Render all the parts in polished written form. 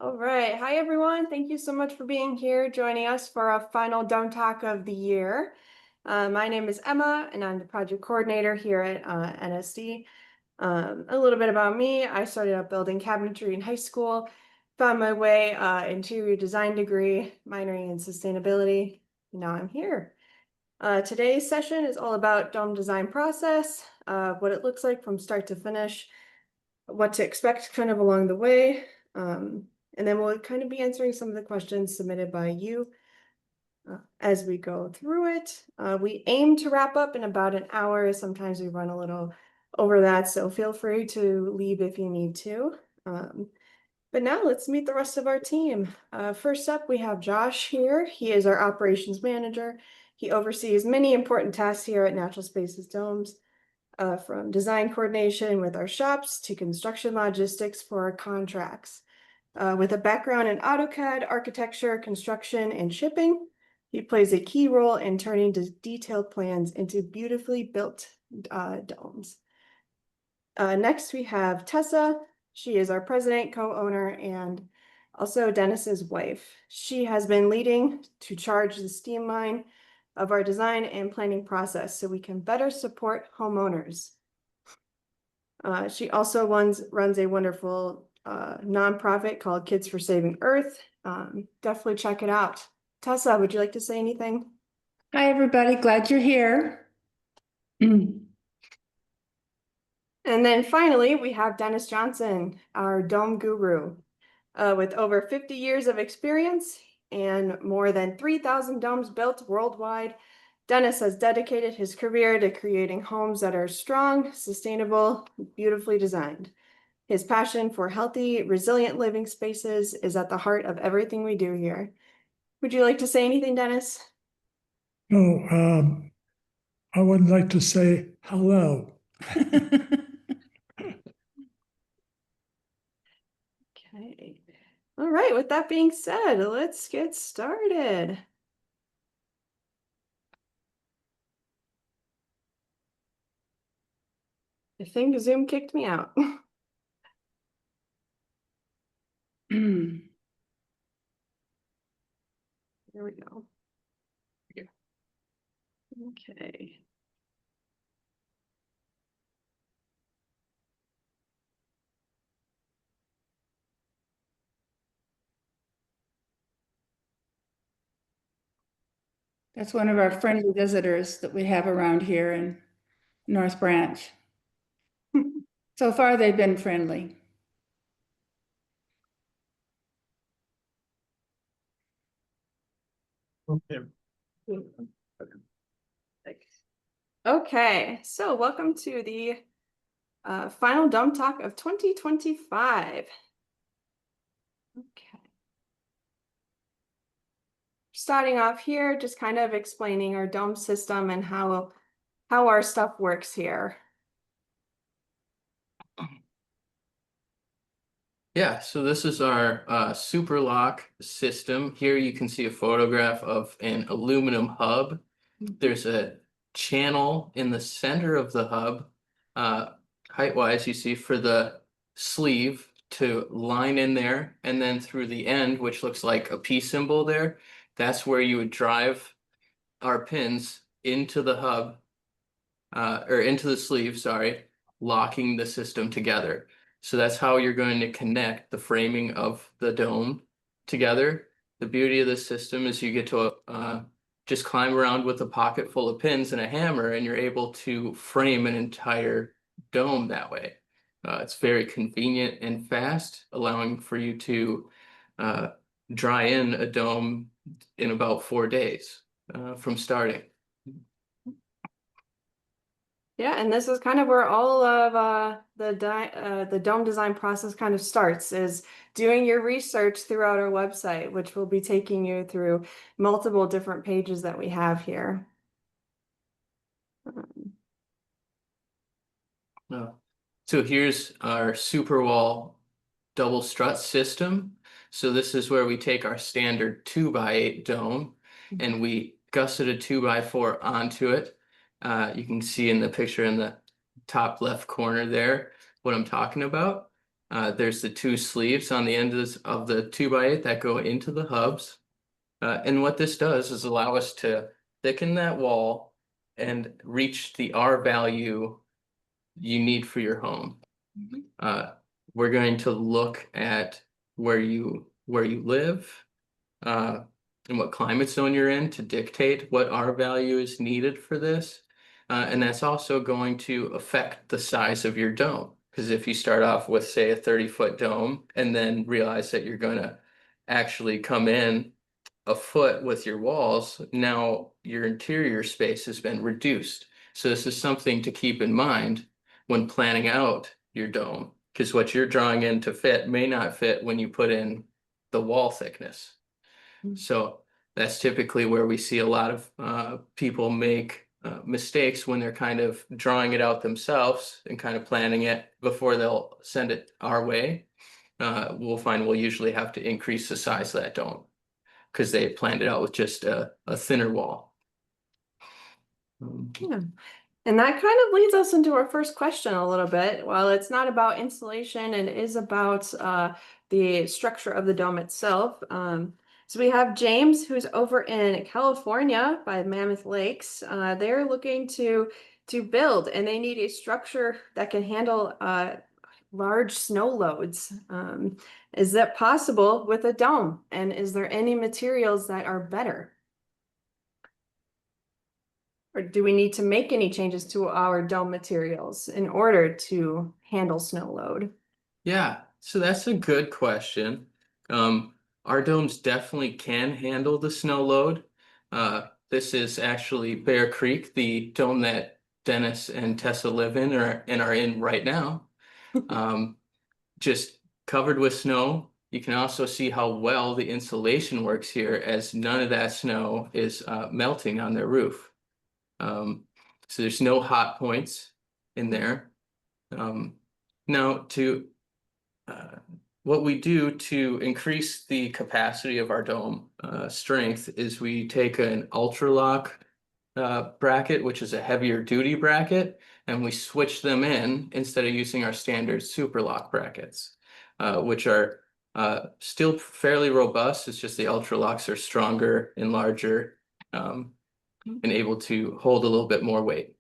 All right. Hi, everyone. Thank you so much for being here, joining us for our final Dome Talk of the year. My name is Emma, and I'm the project coordinator here at NSD. A little bit about me. I started out building cabinetry in high school, found my way interior design degree, minoring in sustainability. Now I'm here. Today's session is all about dome design process, what it looks like from start to finish, what to expect kind of along the way. And then we'll kind of be answering some of the questions submitted by you as we go through it. We aim to wrap up in about an hour. Sometimes we run a little over that, so feel free to leave if you need to. But now let's meet the rest of our team. First up, we have Josh here. He is our operations manager. He oversees many important tasks here at Natural Spaces Domes, from design coordination with our shops to construction logistics for our contracts. With a background in AutoCAD, architecture, construction, and shipping, he plays a key role in turning detailed plans into beautifully built domes. Next, we have Tessa. She is our president, co-owner, and also Dennis's wife. She has been leading to charge the streamline of our design and planning process so we can better support homeowners. She also runs a wonderful nonprofit called Kids for Saving Earth. Definitely check it out. Tessa, would you like to say anything? Hi, everybody. Glad you're here. And then finally, we have Dennis Johnson, our dome guru. With over 50 years of experience and more than 3,000 domes built worldwide, Dennis has dedicated his career to creating homes that are strong, sustainable, beautifully designed. His passion for healthy, resilient living spaces is at the heart of everything we do here. Would you like to say anything, Dennis? No, I would like to say hello. Okay. All right, with that being said, let's get started. I think Zoom kicked me out. Here we go. Okay. That's one of our friendly visitors that we have around here in North Branch. So far, they've been friendly. Okay, so welcome to the final Dome Talk of 2025. Okay. Starting off here, just kind of explaining our dome system and how our stuff works here. Yeah, so this is our super lock system. Here you can see a photograph of an aluminum hub. There's a channel in the center of the hub, height-wise, you see, for the sleeve to line in there, and then through the end, which looks like a P symbol there, that's where you would drive our pins into the hub, or into the sleeve, sorry, locking the system together. So that's how you're going to connect the framing of the dome together. The beauty of this system is you get to just climb around with a pocket full of pins and a hammer, and you're able to frame an entire dome that way. It's very convenient and fast, allowing for you to dry in a dome in about 4 days from starting. Yeah, and this is kind of where all of the dome design process kind of starts, is doing your research throughout our website, which will be taking you through multiple different pages that we have here. So here's our Superwall double strut system. So this is where we take our standard 2x8 dome and we gusset a 2x4 onto it. You can see in the picture in the top left corner there what I'm talking about. There's the two sleeves on the end of the 2x8 that go into the hubs. And what this does is allow us to thicken that wall and reach the R value you need for your home. We're going to look at where you live, and what climate zone you're in to dictate what R value is needed for this. And that's also going to affect the size of your dome. Because if you start off with, say, a 30-foot dome and then realize that you're going to actually come in a foot with your walls, now your interior space has been reduced. So this is something to keep in mind when planning out your dome, because what you're drawing in to fit may not fit when you put in the wall thickness. So that's typically where we see a lot of people make mistakes when they're kind of drawing it out themselves and kind of planning it before they'll send it our way. We'll find we'll usually have to increase the size of that dome because they planned it out with just a thinner wall. Yeah. And that kind of leads us into our first question a little bit. While it's not about insulation, and it is about the structure of the dome itself. So we have James, who's over in California by Mammoth Lakes. They're looking to build, and they need a structure that can handle large snow loads. Is that possible with a dome? And is there any materials that are better? Or do we need to make any changes to our dome materials in order to handle snow load? Yeah, so that's a good question. Our domes definitely can handle the snow load. This is actually Bear Creek, the dome that Dennis and Tessa live in and are in right now. Just covered with snow. You can also see how well the insulation works here, as none of that snow is melting on their roof. So there's no hot points in there. Now what we do to increase the capacity of our dome strength is we take an Ultralock bracket, which is a heavier duty bracket, and we switch them in instead of using our standard Superlock brackets, which are still fairly robust. It's just the Ultralocks are stronger and larger, and able to hold a little bit more weight.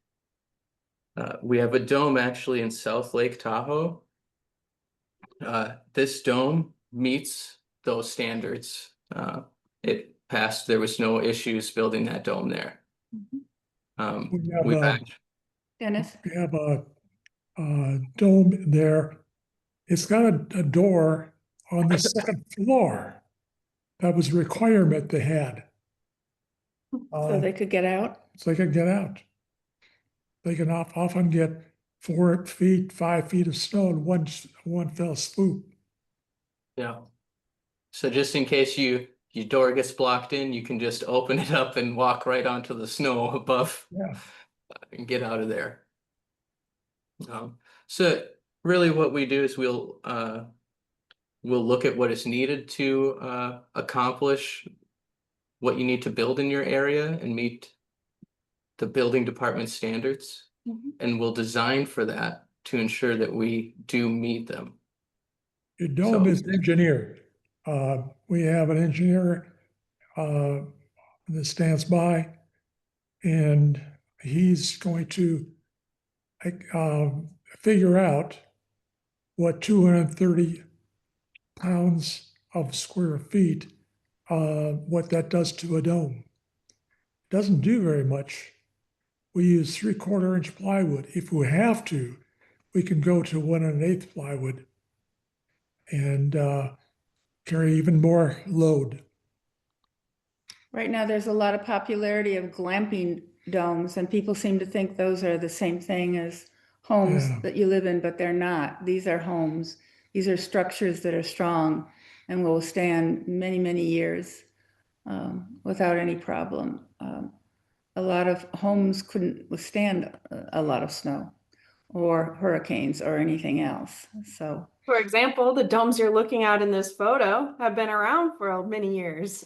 We have a dome actually in South Lake Tahoe. This dome meets those standards. It passed, there was no issues building that dome there. Dennis? We have a dome there. It's got a door on the second floor. That was a requirement they had. So they could get out? So they can get out. They can often get 4 feet, 5 feet of snow in one fell swoop. Yeah. So just in case your door gets blocked in, you can just open it up and walk right onto the snow above. Yeah. And get out of there. So really what we do is we'll look at what is needed to accomplish what you need to build in your area and meet the building department standards. And we'll design for that to ensure that we do meet them. Your dome is engineered. We have an engineer that stands by, and he's going to figure out what 230 pounds of square feet, what that does to a dome. It doesn't do very much. We use 3/4 inch plywood. If we have to, we can go to 1 1/8 plywood and carry even more load. Right now, there's a lot of popularity of glamping domes, and people seem to think those are the same thing as homes that you live in, but they're not. These are homes. These are structures that are strong and will stand many, many years without any problem. A lot of homes couldn't withstand a lot of snow or hurricanes or anything else. So, for example, the domes you're looking at in this photo have been around for many years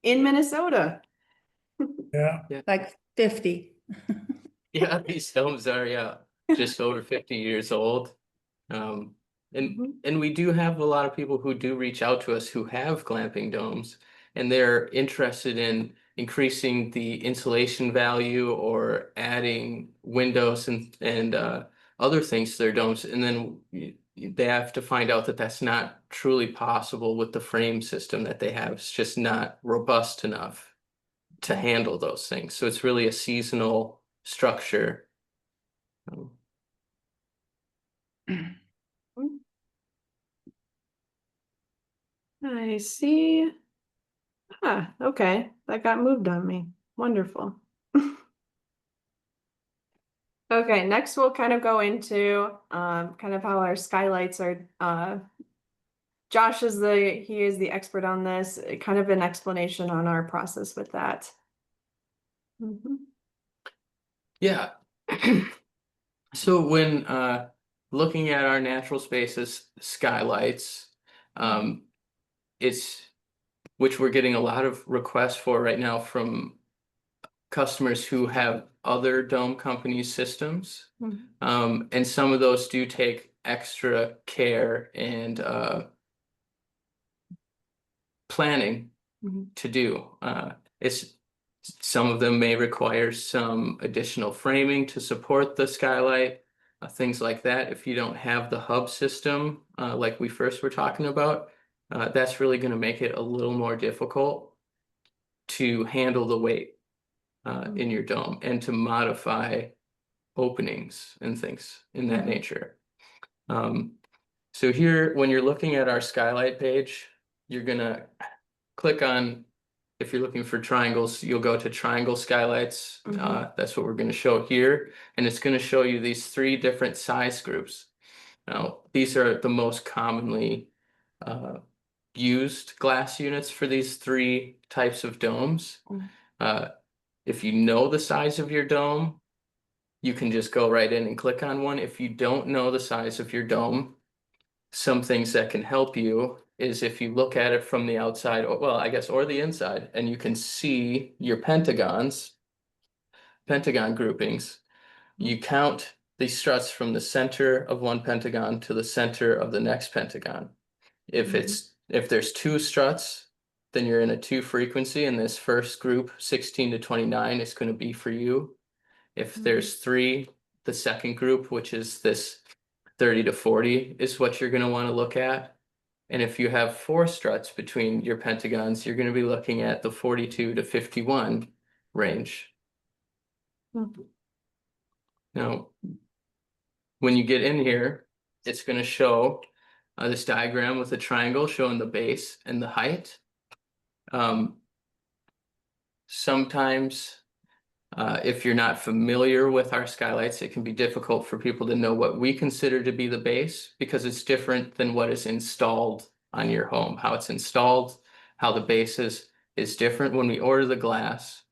in Minnesota. Yeah. like 50. Yeah, these domes are just over 50 years old. And we do have a lot of people who do reach out to us who have glamping domes, and they're interested in increasing the insulation value or adding windows and other things to their domes. And then they have to find out that that's not truly possible with the frame system that they have. It's just not robust enough to handle those things. So it's really a seasonal structure. I see. Ah, okay, that got moved on me. Wonderful. Okay, next we'll kind of go into kind of how our skylights are Josh is the expert on this, kind of an explanation on our process with that. Yeah. So when looking at our natural spaces skylights, it's which we're getting a lot of requests for right now from customers who have other dome company systems. And some of those do take extra care and planning to do. Some of them may require some additional framing to support the skylight, things like that. If you don't have the hub system, like we first were talking about, that's really going to make it a little more difficult to handle the weight in your dome and to modify openings and things in that nature. So here, when you're looking at our skylight page, you're gonna click on, if you're looking for triangles, you'll go to triangle skylights. That's what we're gonna show here. And it's gonna show you these 3 different size groups. Now, these are the most commonly used glass units for these 3 types of domes. If you know the size of your dome, you can just go right in and click on one. If you don't know the size of your dome, some things that can help you is if you look at it from the outside, or, well, I guess, or the inside, and you can see your pentagon groupings. You count the struts from the center of one pentagon to the center of the next pentagon. If there's 2 struts, then you're in a 2 frequency, and this first group, 16 to 29, is going to be for you. If there's 3, the second group, which is this 30 to 40, is what you're going to want to look at. And if you have 4 struts between your pentagons, you're going to be looking at the 42 to 51 range. Now, when you get in here, it's going to show this diagram with a triangle showing the base and the height. Sometimes if you're not familiar with our skylights, it can be difficult for people to know what we consider to be the base, because it's different than what is installed on your home. How it's installed, how the base is different. When we order the glass,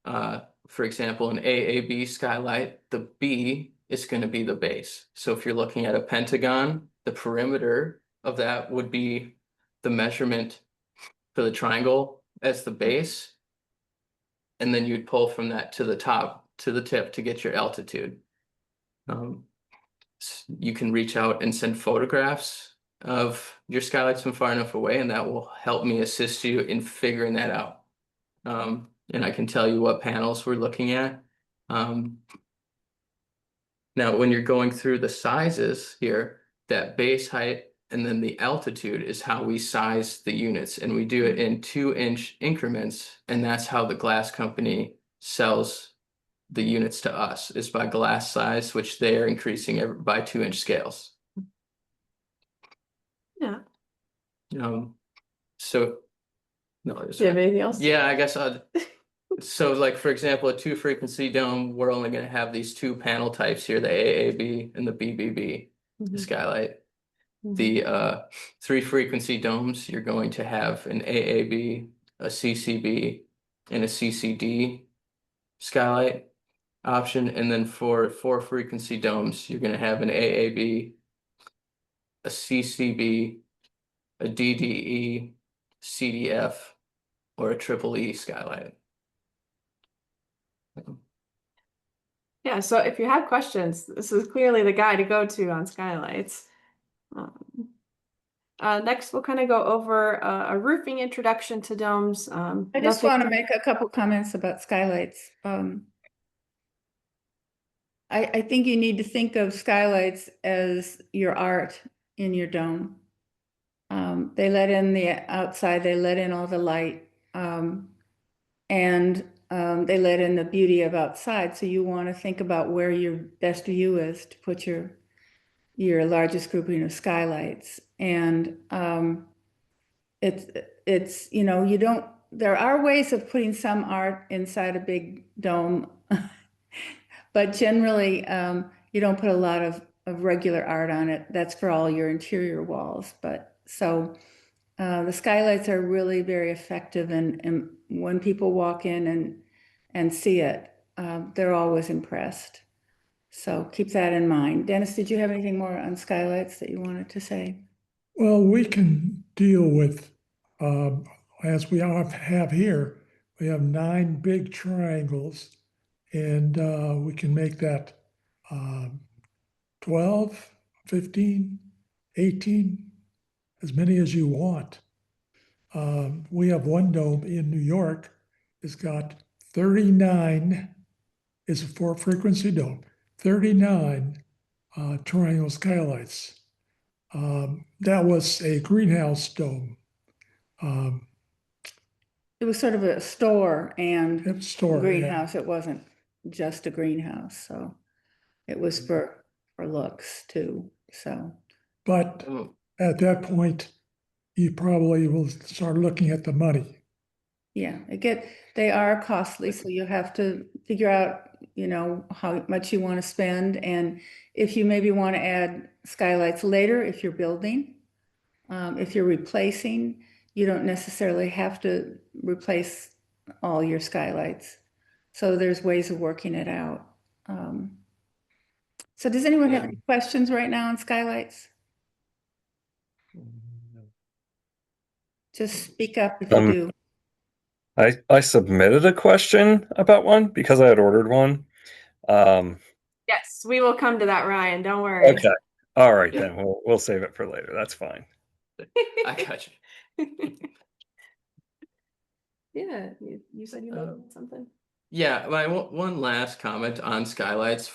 for example, an AAB skylight, the B is going to be the base. So if you're looking at a pentagon, the perimeter of that would be the measurement for the triangle as the base. And then you'd pull from that to the top, to the tip, to get your altitude. You can reach out and send photographs of your skylights from far enough away, and that will help me assist you in figuring that out. And I can tell you what panels we're looking at. Now, when you're going through the sizes here, that base height and then the altitude is how we size the units, and we do it in 2-inch increments, and that's how the glass company sells the units to us, is by glass size, which they are increasing by 2-inch scales. Yeah. So no, Do you have anything else? yeah, I guess so, like, for example, a 2 frequency dome, we're only going to have these 2 panel types here, the AAB and the BBB skylight. The 3 frequency domes, you're going to have an AAB, a CCB, and a CCD skylight option. And then for 4 frequency domes, you're going to have an AAB, a CCB, a DDE, CDF, or a triple E skylight. Yeah, so if you have questions, this is clearly the guy to go to on skylights. Next, we'll kind of go over a roofing introduction to domes. I just nothing- want to make a couple comments about skylights. I think you need to think of skylights as your art in your dome. They let in the outside, they let in all the light, and they let in the beauty of outside. So you want to think about where your best view is to put your largest grouping of skylights. And it's you know, you don't, there are ways of putting some art inside a big dome, but generally you don't put a lot of regular art on it. That's for all your interior walls. But so the skylights are really very effective, and when people walk in and see it, they're always impressed. So keep that in mind. Dennis, did you have anything more on skylights that you wanted to say? Well, we can deal with, as we have here, we have 9 big triangles, and we can make that 12, 15, 18, as many as you want. We have one dome in New York. It's got 39, it's a 4-frequency dome, 39 triangle skylights. That was a greenhouse dome. It was sort of a store and Store, yeah. greenhouse. It wasn't just a greenhouse, so it was for looks too. So But at that point, you probably will start looking at the money. yeah, they are costly, so you have to figure out, you know, how much you want to spend, and if you maybe want to add skylights later, if you're building, if you're replacing, you don't necessarily have to replace all your skylights. So there's ways of working it out. So does anyone have any questions right now on skylights? Just speak up if you do. I submitted a question about one because I had ordered one. Yes, we will come to that, Ryan. Don't worry. Okay. All right, then we'll save it for later. That's fine. I got you. Yeah, you said you wanted something. Yeah, my one last comment on skylights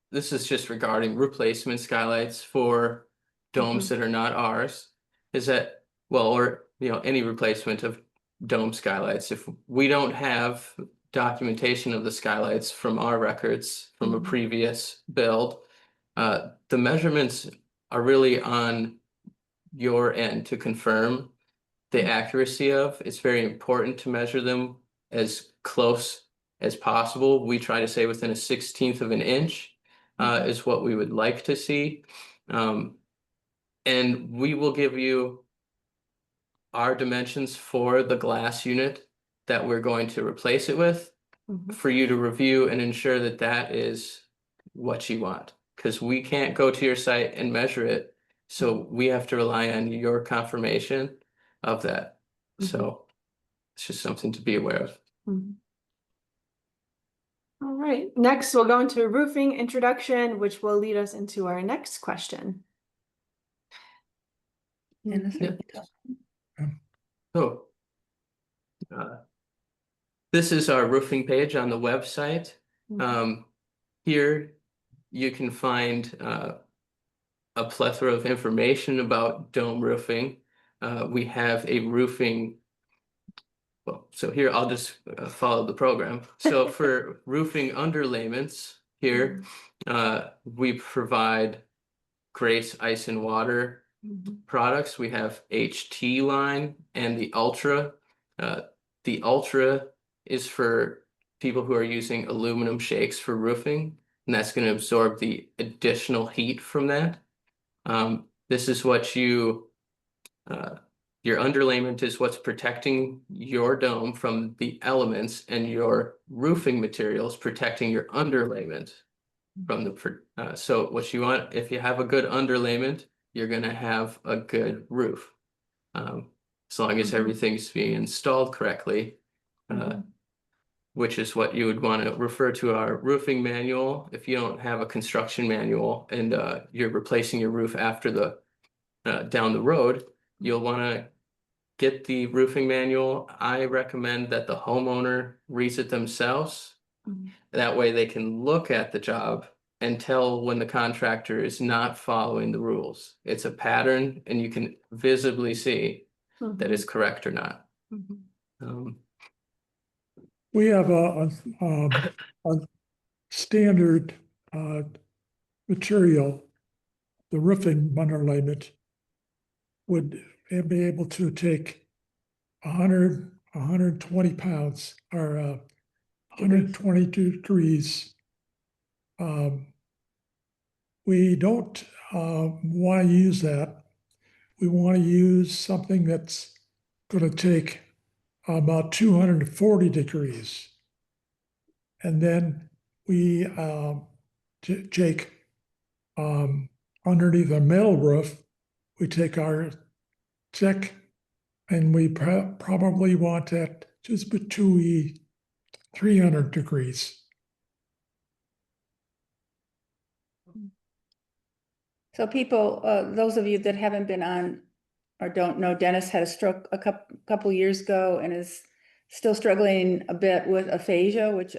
this is just regarding replacement skylights for domes that are not ours, is that, well, or, you know, any replacement of dome skylights. If we don't have documentation of the skylights from our records from a previous build, the measurements are really on your end to confirm the accuracy of. It's very important to measure them as close as possible. We try to say within a 1/16 of an inch is what we would like to see. And we will give you our dimensions for the glass unit that we're going to replace it with for you to review and ensure that that is what you want. Because we can't go to your site and measure it. So we have to rely on your confirmation of that. So it's just something to be aware of. All right, next we'll go into roofing introduction, which will lead us into our next question. Dennis, are you talking? So this is our roofing page on the website. Here you can find a plethora of information about dome roofing. We have a roofing, well, so here I'll just follow the program. So for roofing underlayments here, we provide Grace Ice and Water products. We have HT line and the Ultra. The Ultra is for people who are using aluminum shakes for roofing, and that's going to absorb the additional heat from that. This is what your underlayment is what's protecting your dome from the elements, and your roofing materials protecting your underlayment from the, so what you want, if you have a good underlayment, you're gonna have a good roof. As long as everything's being installed correctly, which is what you would want to refer to our roofing manual. If you don't have a construction manual and you're replacing your roof after the down the road, you'll want to get the roofing manual. I recommend that the homeowner reads it themselves. Mhm. That way they can look at the job and tell when the contractor is not following the rules. It's a pattern and you can visibly see that it's correct or not. Mhm. We have a standard material, the roofing underlayment would be able to take 120 pounds or 122 degrees. We don't want to use that. We want to use something that's going to take about 240 degrees. And then we take underneath a metal roof, we take our deck and we probably want that just between 300 degrees. So people, those of you that haven't been on or don't know, Dennis had a stroke a couple years ago and is still struggling a bit with aphasia, which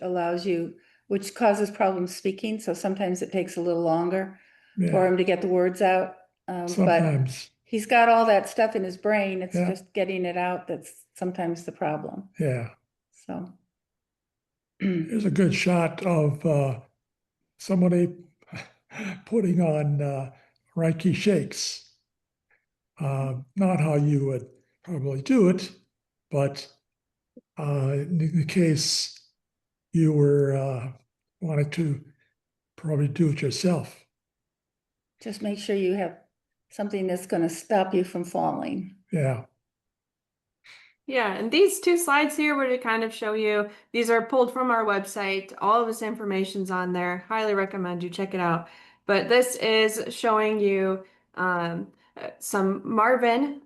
causes problems speaking. So sometimes it takes a little longer for Yeah, him to get the words out. But sometimes, he's got all that stuff in his brain. It's Yeah. just getting it out that's sometimes the problem. yeah. So. Here's a good shot of somebody putting on Reiki shakes. Not how you would probably do it, but in the case you were wanted to probably do it yourself. Just make sure you have something that's going to stop you from falling. Yeah, Yeah, and these two slides here were to kind of show you, these are pulled from our website. All of this information's on there. Highly recommend you check it out. But this is showing you some Marvin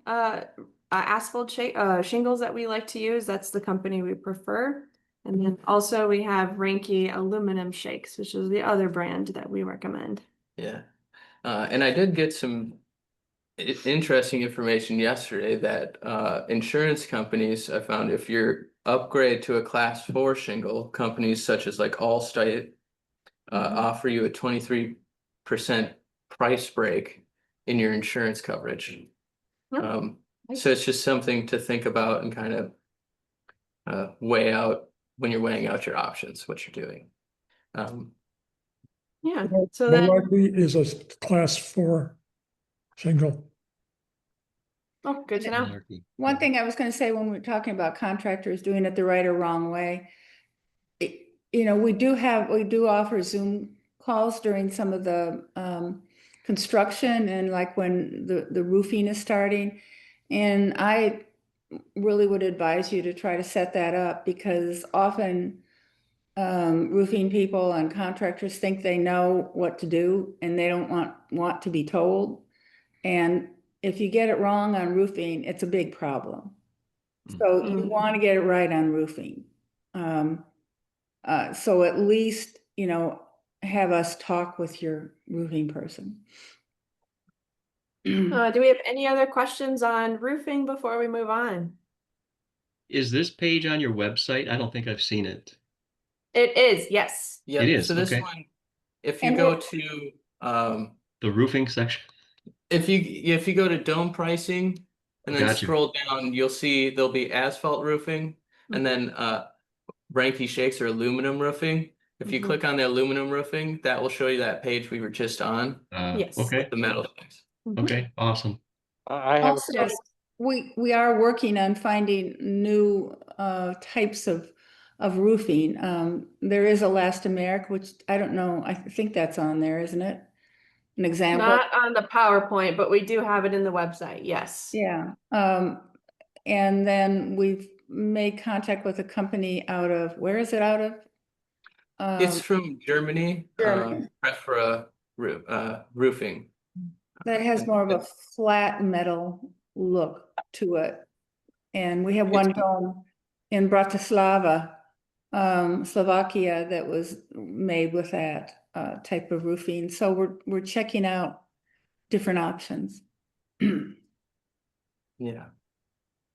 asphalt shingles that we like to use. That's the company we prefer. And then also we have Ranke aluminum shakes, which is the other brand that we recommend. Yeah. And I did get some interesting information yesterday that insurance companies, I found if you're upgrade to a class 4 shingle, companies such as like Allstate offer you a 23% price break in your insurance coverage. Oh, So it's just something to think about and kind of weigh out when you're weighing out your options, what you're doing. Yeah, so more then, likely is a class 4 shingle. oh, good to know. One thing I was going to say when we were talking about contractors doing it the right or wrong way, we do offer Zoom calls during some of the construction and like when the roofing is starting. And I really would advise you to try to set that up because often roofing people and contractors think they know what to do and they don't want to be told. And if you get it wrong on roofing, it's a big problem. So you want to get it right on roofing. So at least, have us talk with your roofing person. Do we have any other questions on roofing before we move on? Is this page on your website? I don't think I've seen it. It is, yes. Yeah, It is, so this okay. one, if you And go we'll- to The roofing section? if you go to dome pricing and then Gotcha. scroll down, you'll see there'll be asphalt roofing and then Ranke shakes or aluminum roofing. If you Mhm. click on the aluminum roofing, that will show you that page we were just on, Yes. Okay, the metal things. okay, awesome. I have a Also, question. we are working on finding new types of roofing. There is Elastomeric, which I don't know, I think that's on there, isn't it? An example. Not on the PowerPoint, but we do have it in the website, yes. Yeah. And then we've made contact with a company out of, where is it out of? It's from Germany, Germany. Prefera roofing. That has more of a flat metal look to it. And we have one dome in Bratislava, Slovakia, that was made with that type of roofing. So we're checking out different options. Yeah.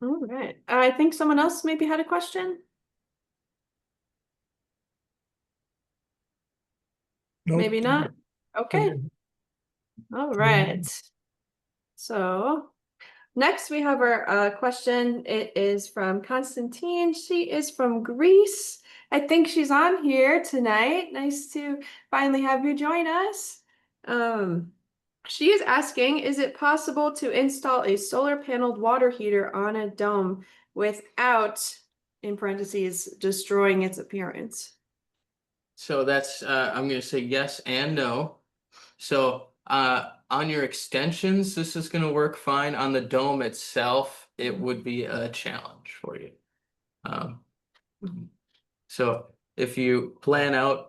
All right. I think someone else maybe had a question. Nope. Maybe not. Okay. All right. So next we have our question. It is from Constantine. She is from Greece. I think she's on here tonight. Nice to finally have you join us. She is asking, is it possible to install a solar paneled water heater on a dome without, in parentheses, destroying its appearance? So that's, I'm gonna say yes and no. So, on your extensions, this is gonna work fine. On the dome itself, it would be a challenge for you. Um, so if you plan out,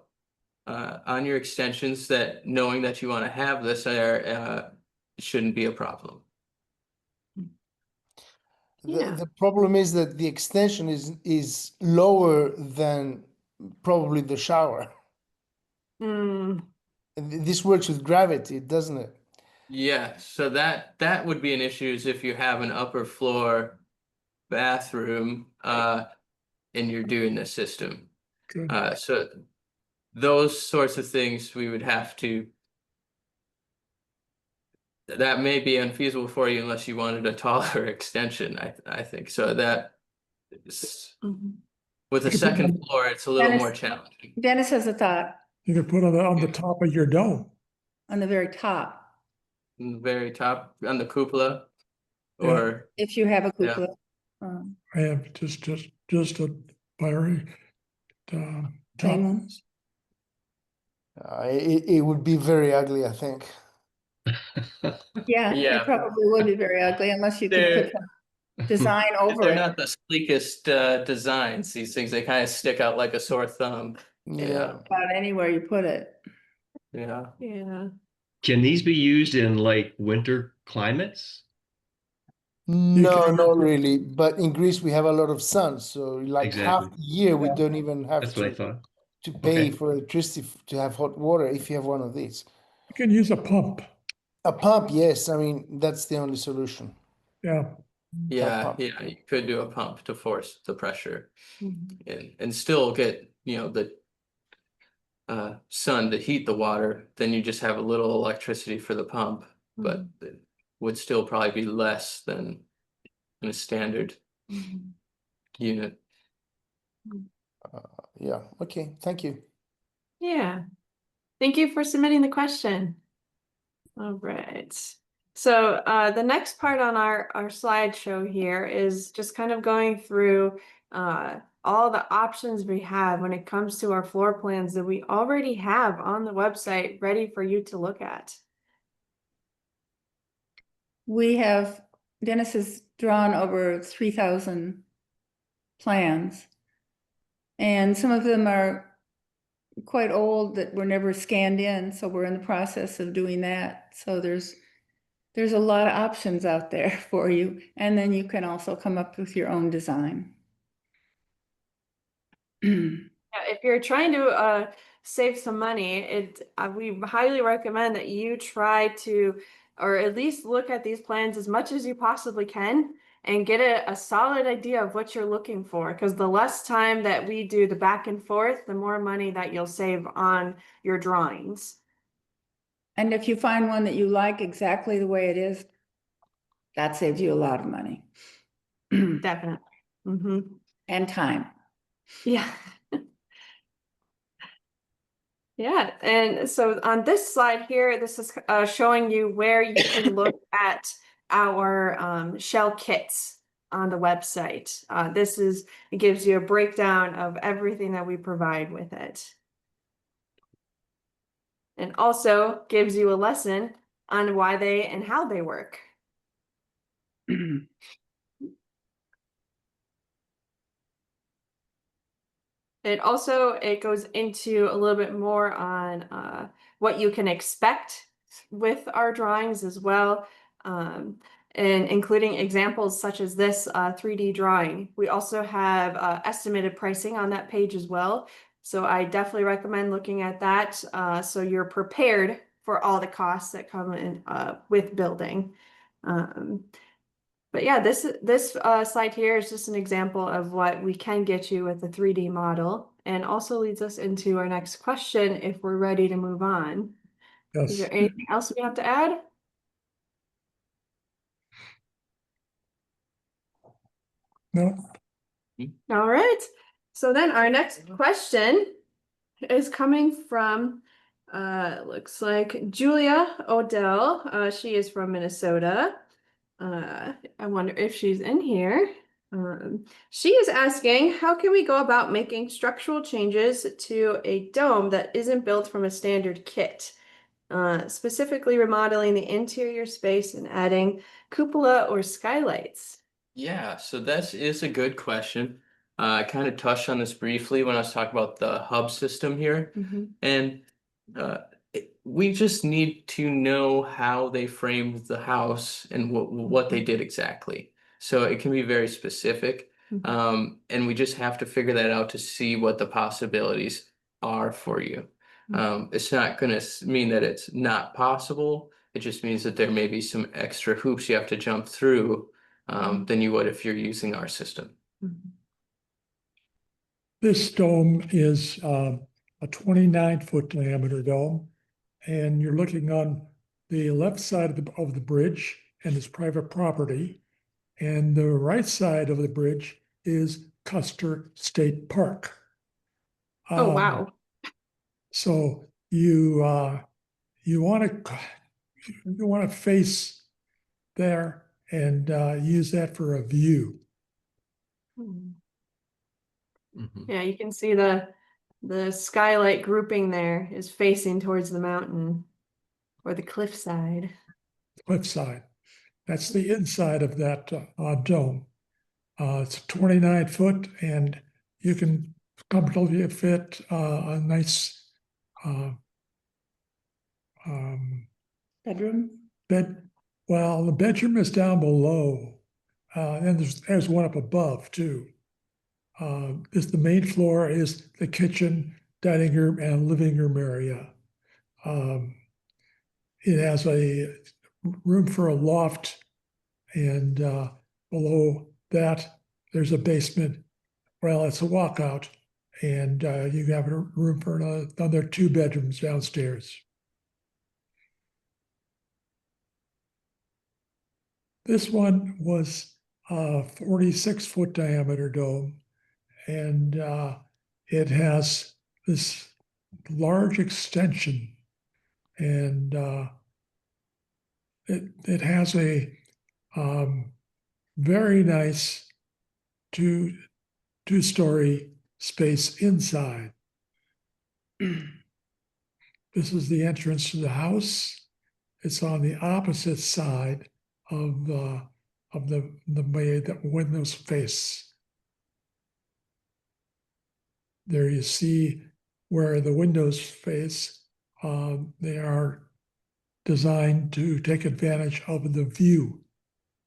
on your extensions that knowing that you wanna have this there, it shouldn't be a problem. Yeah. The problem is that the extension is lower than probably the shower. Mm, And this works with gravity, doesn't it? Yeah, so that would be an issue is if you have an upper floor bathroom, and you're doing the system. Good. So those sorts of things we would have to. That may be unfeasible for you unless you wanted a taller extension, I think. So that is, mhm. with a second floor, it's a little more challenging. Dennis has a thought You could put it on the top of your dome. on the very top, In the very top, on the cupola, Yeah. or, if you have a Yeah. cupola. Um, I have just a fiery top. Hang It would be very ugly, I think. Yeah, Yeah. it probably would be very ugly unless you could put some design over they're it. not the sleekest designs, these things, they kind of stick out like a sore thumb. Yeah. About anywhere you put it. Yeah. Yeah. Can these be used in like winter climates? No, can- not really. But in Greece we have a lot of sun, so like half Exactly. the year we don't even have That's what I thought. to pay Okay. for electricity to have hot water if you have one of these. You can use a pump. A pump, yes. I mean, that's the only solution. Yeah. Yeah, pump. yeah, you could do a pump to force the pressure Mhm. and still get, the sun to heat the water, then you just have a little electricity for the pump, but it would still probably be less than in a standard Mhm. unit. Yeah. Okay. Thank you. Yeah. Thank you for submitting the question. All right. So the next part on our slideshow here is just kind of going through all the options we have when it comes to our floor plans that we already have on the website ready for you to look at. We have, Dennis has drawn over 3,000 plans. And some of them are quite old that were never scanned in, so we're in the process of doing that. So there's a lot of options out there for you. And then you can also come up with your own design. Yeah, if you're trying to save some money, we highly recommend that you try to, or at least look at these plans as much as you possibly can and get a solid idea of what you're looking for. Because the less time that we do the back and forth, the more money that you'll save on your drawings. And if you find one that you like exactly the way it is, that saves you a lot of money. Definitely. Mm-hmm. And time. Yeah. Yeah, and so on this slide here, this is showing you where you can look at our shell kits on the website. It gives you a breakdown of everything that we provide with it. And also gives you a lesson on why they and how they work. It goes into a little bit more on what you can expect with our drawings as well, and including examples such as this 3D drawing. We also have estimated pricing on that page as well. So I definitely recommend looking at that so you're prepared for all the costs that come in with building. But yeah, this slide here is just an example of what we can get you with a 3D model, and also leads us into our next question if we're ready to move on. Is Yes. there anything else we have to add? No, All right. So then our next question is coming from looks like Julia Odell. She is from Minnesota. I wonder if she's in here. She is asking, how can we go about making structural changes to a dome that isn't built from a standard kit? Specifically remodeling the interior space and adding cupola or skylights. Yeah, so that is a good question. I kind of touched on this briefly when I was talking about the hub system here. And we just need to know how they framed the house and what they did exactly. So it can be very specific. And we just have to figure that out to see what the possibilities are for you. It's not going to mean that it's not possible. It just means that there may be some extra hoops you have to jump through than you would if you're using our system. this dome is a 29-foot diameter dome, and you're looking on the left side of the bridge, and it's private property, and the right side of the bridge is Custer State Park. Oh, wow. So you want to face there and use that for a view. Yeah, you can see the skylight grouping there is facing towards the mountain or the cliffside. Cliffside. That's the inside of that dome. It's 29 foot, and you can comfortably fit a nice Bedroom? bed. Well, the bedroom is down below, and there's one up above too. The main floor is the kitchen, dining room, and living room area. It has a room for a loft, and below that there's a basement. Well, it's a walkout, and you have a room for another 2 bedrooms downstairs. This one was a 46-foot diameter dome, and it has this large extension, and it has a very nice two-story space inside. This is the entrance to the house. It's on the opposite side of the way that windows face. There you see where the windows face. They are designed to take advantage of the view,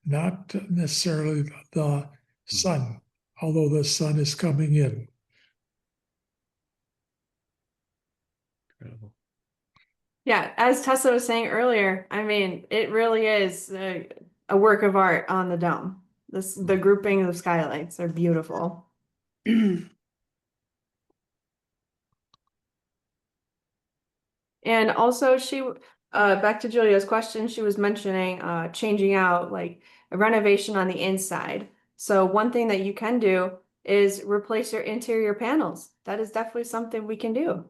not necessarily the sun, although the sun is coming in. Incredible. Yeah, as Tessa was saying earlier, I mean, it really is a work of art on the dome. The grouping of skylights are beautiful. And also back to Julia's question, she was mentioning changing out like a renovation on the inside. So one thing that you can do is replace your interior panels. That is definitely something we can do.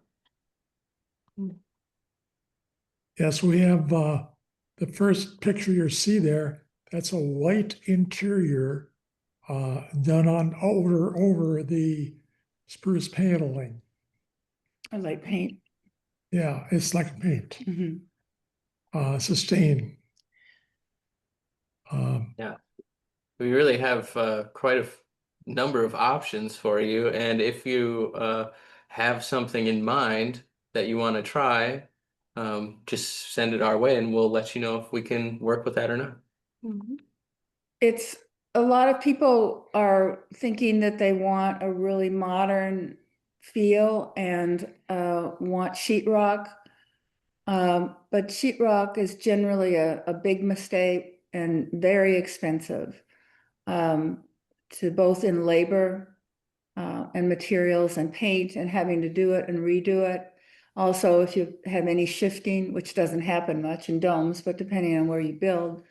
Yes, we have the first picture you see there. That's a white interior done on over the spruce paneling. I like paint. Yeah, it's like paint, Mhm. sustain. We really have quite a number of options for you. And if you have something in mind that you want to try, just send it our way and we'll let you know if we can work with that or not. It's a lot of people are thinking that they want a really modern feel and want sheetrock. But sheetrock is generally a big mistake and very expensive, to both in labor, and materials and paint and having to do it and redo it. Also, if you have any shifting, which doesn't happen much in domes, but depending on where you build,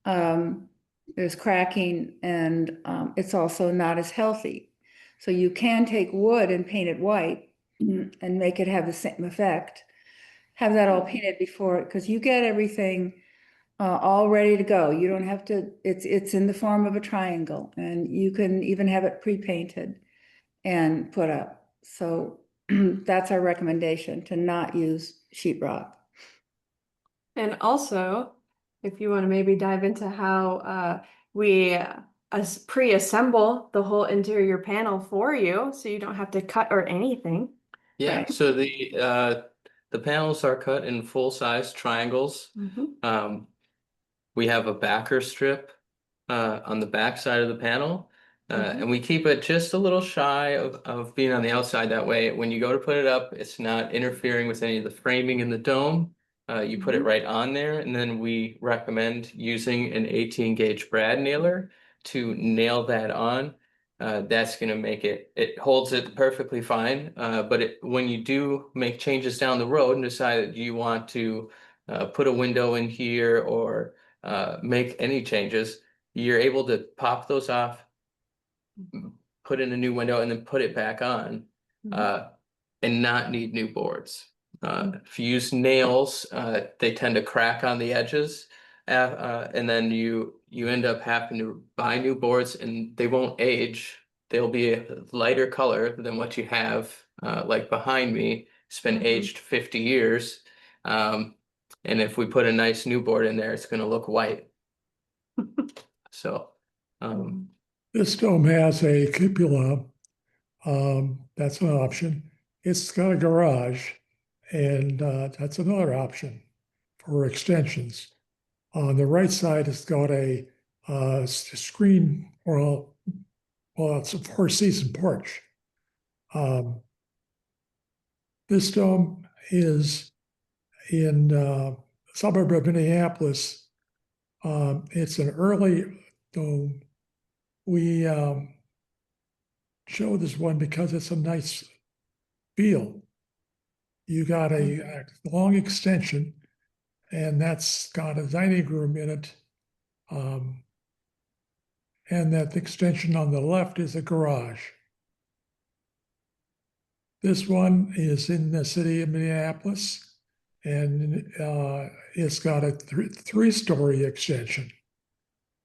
there's cracking, and it's also not as healthy. So you can take wood and paint it white and make it have the same effect. Have that all painted before, because you get everything all ready to go. You don't have to, it's in the form of a triangle, and you can even have it pre-painted and put up. So that's our recommendation, to not use sheetrock. And also, if you want to maybe dive into how we pre-assemble the whole interior panel for you, so you don't have to cut or anything. Yeah, Right. so the panels are cut in full-size triangles. We have a backer strip on the back side of the panel. And we keep it just a little shy of being on the outside. That way, when you go to put it up, it's not interfering with any of the framing in the dome. You put it right on there, and then we recommend using an 18 gauge brad nailer to nail that on. That's going to make it holds it perfectly fine. But when you do make changes down the road and decide that you want to put a window in here or make any changes, you're able to pop those off, put in a new window, and then put it back on, and not need new boards. If you use nails, they tend to crack on the edges, and then you end up having to buy new boards, and they won't age. They'll be a lighter color than what you have, like behind me. It's been aged 50 years. And if we put a nice new board in there, it's going to look white. So, This dome has a cupola. That's an option. It's got a garage, and that's another option for extensions. On the right side, it's got a screen, well, it's a four-season porch. This dome is in suburb of Minneapolis. It's an early dome. We show this one because it's a nice feel. You got a long extension, and that's got a dining room in it. And that extension on the left is a garage. This one is in the city of Minneapolis, and it's got a three-story extension.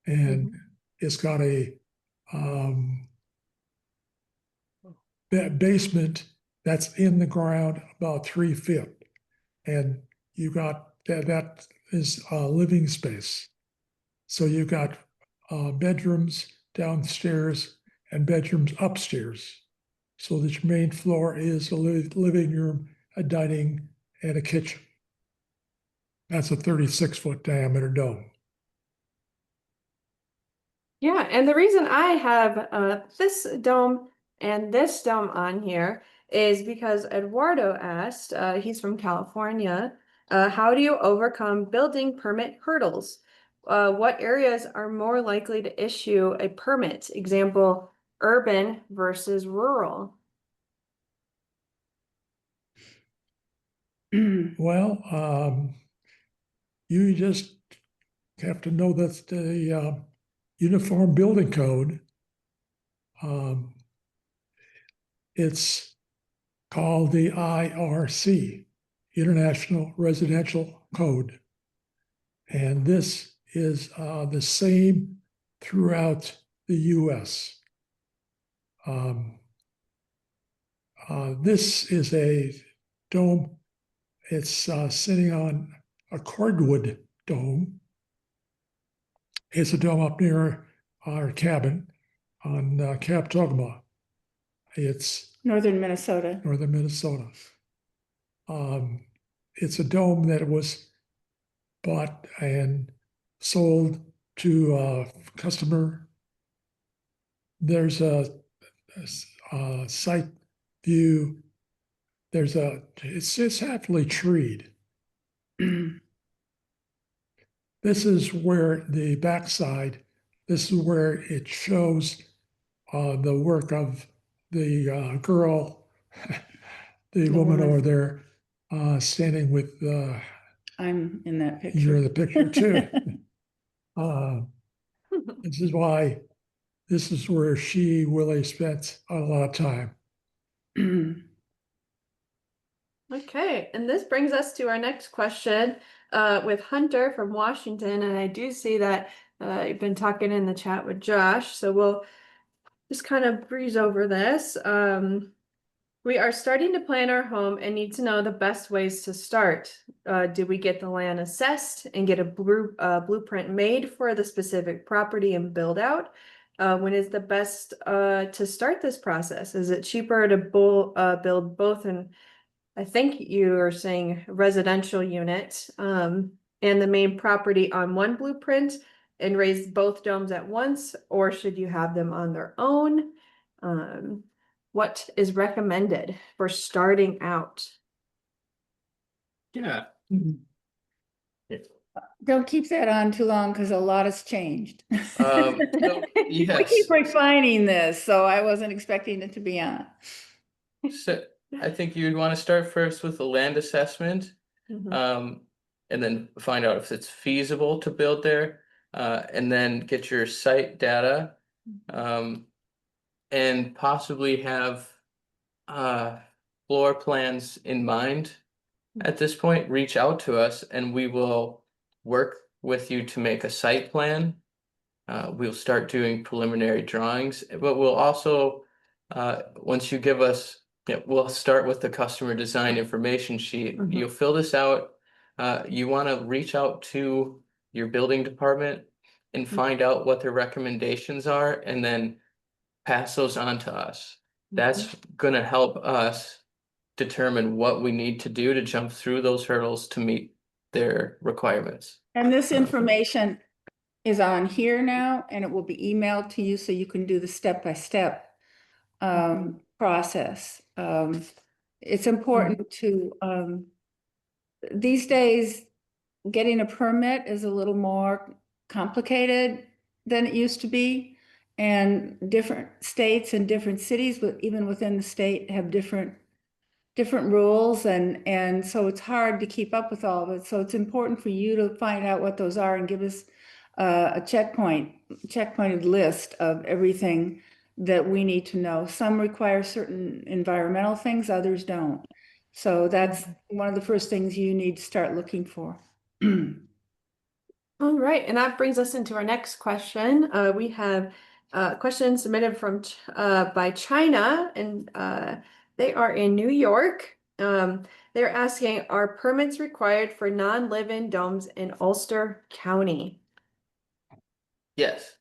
And it's got a basement that's in the ground about 3 feet. And you got that is living space. So you got bedrooms downstairs and bedrooms upstairs. So that your main floor is a living room, a dining, and a kitchen. That's a 36-foot diameter dome. Yeah, and the reason I have this dome and this dome on here is because Eduardo asked, he's from California, how do you overcome building permit hurdles? What areas are more likely to issue a permit? Example, urban versus rural. Well, you just have to know that the Uniform Building Code, it's called the IRC, International Residential Code. And this is the same throughout the US. This is a dome. It's sitting on a cordwood dome. It's a dome up near our cabin on Captogma. It's Northern Minnesota. northern Minnesota. It's a dome that was bought and sold to a customer. There's a site view. It's heavily treed. this is where the backside, this is where it shows the work of the girl, the woman over there standing with, I'm in that picture. you're in the picture too. This is why, this is where she really spent a lot of time. Okay, and this brings us to our next question with Hunter from Washington. And I do see that you've been talking in the chat with Josh, so we'll just kind of breeze over this. We are starting to plan our home and need to know the best ways to start. Do we get the land assessed and get a blueprint made for the specific property and build out? When is the best to start this process? Is it cheaper to build both in, I think you are saying residential unit, and the main property on one blueprint and raise both domes at once, or should you have them on their own? What is recommended for starting out? Yeah. Don't keep that on too long because a lot has changed. So, We yes. keep refining this, so I wasn't expecting it to be on. So I think you'd want to start first with the land assessment, Mhm. and then find out if it's feasible to build there, and then get your site data, and possibly have floor plans in mind. At this point, reach out to us and we will work with you to make a site plan. We'll start doing preliminary drawings, but we'll also, once you give us, we'll start with the customer design information sheet. Mhm. You'll fill this out. You want to reach out to your building department and find out what their recommendations are and then pass those on to us. That's gonna help us determine what we need to do to jump through those hurdles to meet their requirements. And this information is on here now, and it will be emailed to you so you can do the step-by-step process. It's important to, these days, getting a permit is a little more complicated than it used to be. And different states and different cities, but even within the state, have different rules, and so it's hard to keep up with all of it. So it's important for you to find out what those are and give us a checkpointed list of everything that we need to know. Some require certain environmental things, others don't. So that's one of the first things you need to start looking for. All right, and that brings us into our next question. We have a question submitted from by China, and they are in New York. They're asking, are permits required for non-live-in domes in Ulster County? Yes.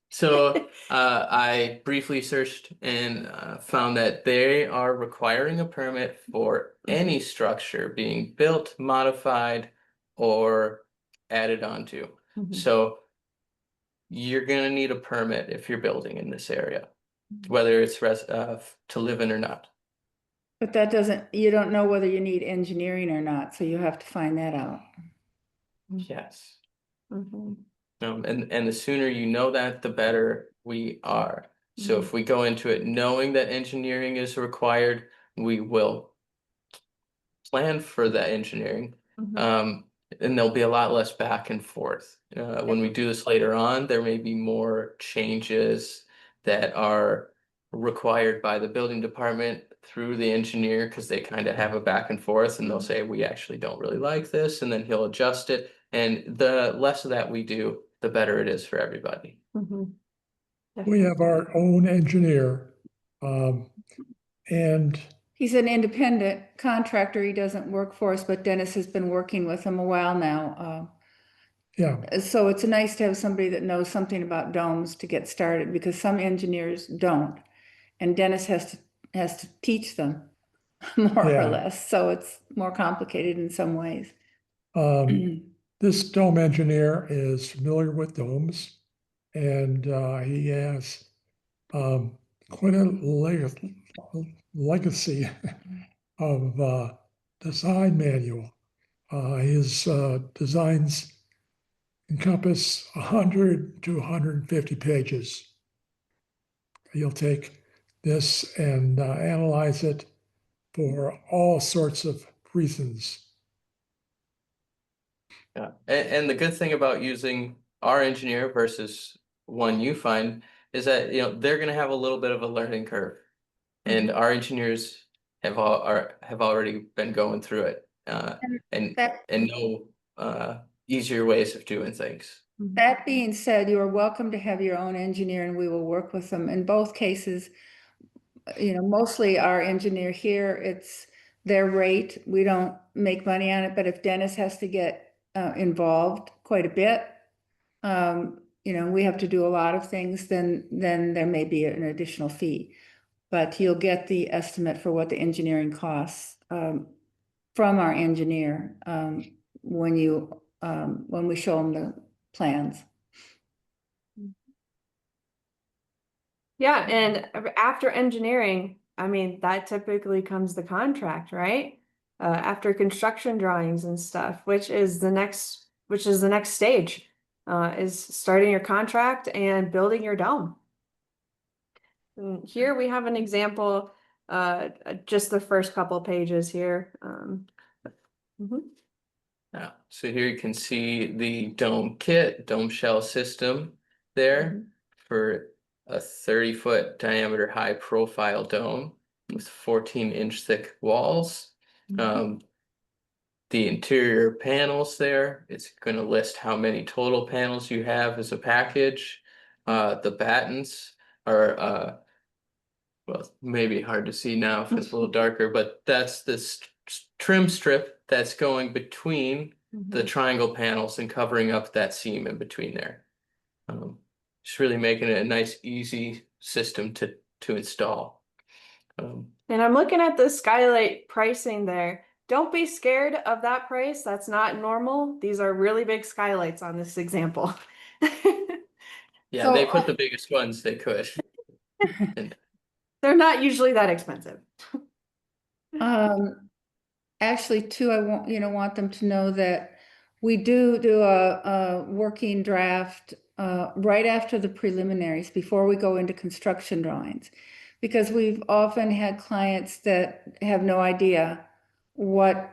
So I briefly searched and found that they are requiring a permit for any structure being built, modified, or added onto. So you're gonna need a permit if you're building in this area, whether it's to live in or not. But that doesn't, you don't know whether you need engineering or not, so you have to find that out. Yes. And the sooner you know that, the better we are. So if we go into it knowing that engineering is required, we will plan for that engineering. And there'll be a lot less back and forth. When we do this later on, there may be more changes that are required by the building department through the engineer, because they kind of have a back and forth and they'll say, we actually don't really like this, and then he'll adjust it. And the less of that we do, the better it is for everybody. We have our own engineer, and He's an independent contractor. He doesn't work for us, but Dennis has been working with him a while now. yeah, So it's nice to have somebody that knows something about domes to get started, because some engineers don't. And Dennis has to teach them more Yeah. or less. So it's more complicated in some ways. this dome engineer is familiar with domes, and he has quite a legacy of design manual. His designs encompass 100 to 150 pages. You'll take this and analyze it for all sorts of reasons. Yeah, and the good thing about using our engineer versus one you find is that, you know, they're gonna have a little bit of a learning curve. And our engineers have already been going through it, and That, know easier ways of doing things. that being said, you are welcome to have your own engineer and we will work with them. In both cases, mostly our engineer here, it's their rate. We don't make money on it, but if Dennis has to get involved quite a bit, we have to do a lot of things, then there may be an additional fee. But you'll get the estimate for what the engineering costs from our engineer when we show them the plans. Yeah, and after engineering, I mean, that typically comes the contract, right? After construction drawings and stuff, which is the next stage, is starting your contract and building your dome. And here we have an example, just the first couple pages here. Yeah, so here you can see the dome kit, dome shell system there for a 30-foot diameter high profile dome with 14-inch thick walls. The interior panels there, it's going to list how many total panels you have as a package. The battens are well, maybe hard to see now if it's a little darker, but that's this trim strip that's going between the triangle panels and covering up that seam in between there. Just really making it a nice, easy system to install. And I'm looking at the skylight pricing there. Don't be scared of that price. That's not normal. These are really big skylights on this example. Yeah, So, they put the biggest ones they could. They're not usually that expensive. Actually, too, I want them to know that we do a working draft right after the preliminaries before we go into construction drawings, because we've often had clients that have no idea what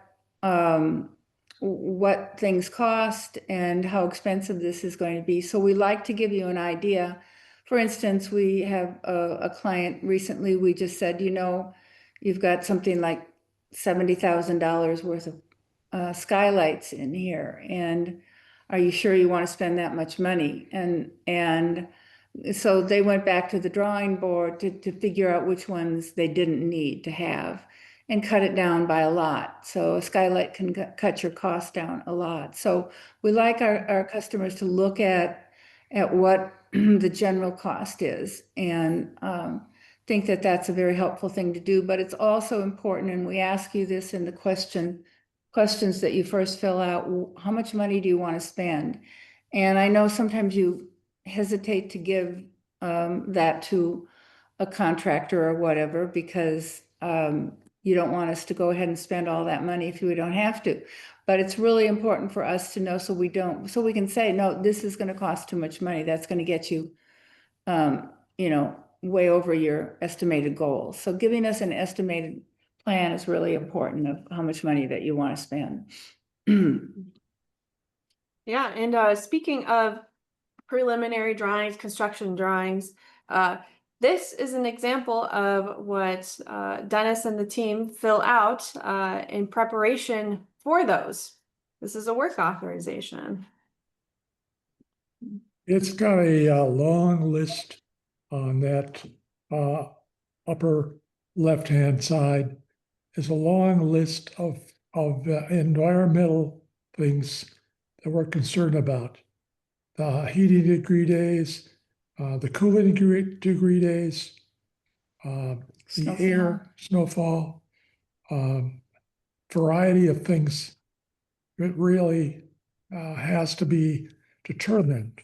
things cost and how expensive this is going to be. So we like to give you an idea. For instance, we have a client recently, we just said, you've got something like $70,000 worth of skylights in here, and are you sure you want to spend that much money? And so they went back to the drawing board to figure out which ones they didn't need to have and cut it down by a lot. So a skylight can cut your cost down a lot. So we like our customers to look at what the general cost is, and think that that's a very helpful thing to do. But it's also important, and we ask you this in the questions that you first fill out: how much money do you want to spend? And I know sometimes you hesitate to give that to a contractor or whatever, because you don't want us to go ahead and spend all that money if we don't have to. But it's really important for us to know, so we can say, no, this is going to cost too much money. That's going to get you, way over your estimated goals. So giving us an estimated plan is really important of how much money that you want to spend. Yeah, and speaking of preliminary drawings, construction drawings, this is an example of what Dennis and the team fill out in preparation for those. This is a work authorization. It's got a long list on that upper left-hand side. Is a long list of environmental things that we're concerned about. The heating degree days, the cooling degree days, the air, snowfall, variety of things that really has to be determined.